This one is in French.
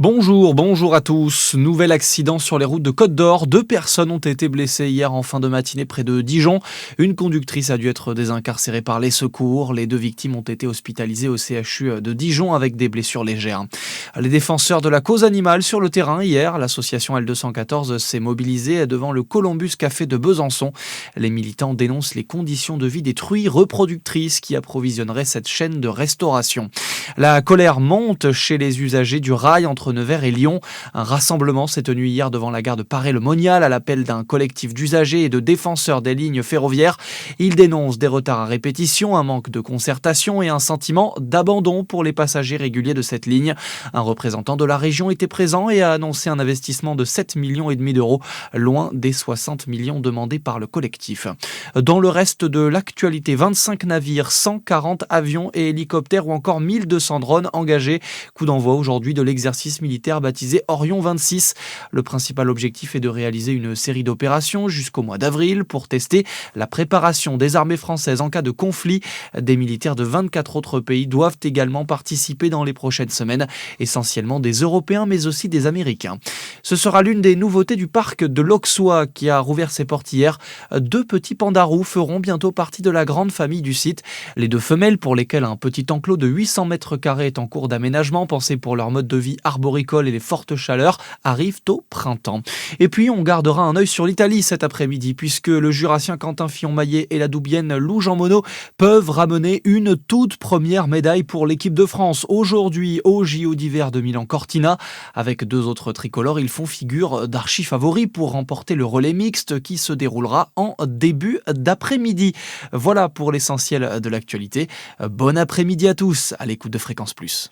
Bonjour à tous. Nouvel accident sur les routes de Côte d'Or. 2 personnes ont été blessées hier en fin de matinée près de Dijon. Une conductrice a dû être désincarcérée par les secours. Les 2 victimes ont été hospitalisées au CHU de Dijon avec des blessures légères. Les défenseurs de la cause animale sur le terrain hier, l'association L214 s'est mobilisée devant le Columbus Café de Besançon. Les militants dénoncent les conditions de vie des truies reproductrices qui approvisionneraient cette chaîne de restauration. La colère monte chez les usagers du rail entre Nevers et Lyon. Un rassemblement s'est tenu hier devant la gare de Paray-le-Monial à l'appel d'un collectif d'usagers et de défenseurs des lignes ferroviaires. Ils dénoncent des retards à répétition, un manque de concertation et un sentiment d'abandon pour les passagers réguliers de cette ligne. Un représentant de la région était présent et a annoncé un investissement de 7,5 millions d'euros, loin des 60 millions demandés par le collectif. Dans le reste de l'actualité, 25 navires, 140 avions et hélicoptères ou encore 1200 drones engagés. Coup d'envoi aujourd'hui de l'exercice militaire baptisé Orion 26. Le principal objectif est de réaliser une série d'opérations jusqu'au mois d'avril pour tester la préparation des armées françaises en cas de conflit. Des militaires de 24 autres pays doivent également participer dans les prochaines semaines, essentiellement des Européens mais aussi des Américains. Ce sera l'une des nouveautés du parc de l'Auxois qui a rouvert ses portes hier. 2 petits pandarous feront bientôt partie de la grande famille du site. Les 2 femelles, pour lesquelles un petit enclos de 800 mètres carrés est en cours d'aménagement, pensé pour leur mode de vie arboricole et les fortes chaleurs, arrivent au printemps. Et puis on gardera un œil sur l'Italie cet après-midi, puisque le Jurassien Quentin Fillon-Maillet et la Doubienne Lou Jean Monod peuvent ramener une toute première médaille pour l'équipe de France. Aujourd'hui, au JO d'hiver de Milan-Cortina, avec 2 autres tricolores, ils font figure d'archi-favoris pour remporter le relais mixte qui se déroulera en début d'après-midi. Voilà pour l'essentiel de l'actualité. Bon après-midi à tous, à l'écoute de Fréquence Plus.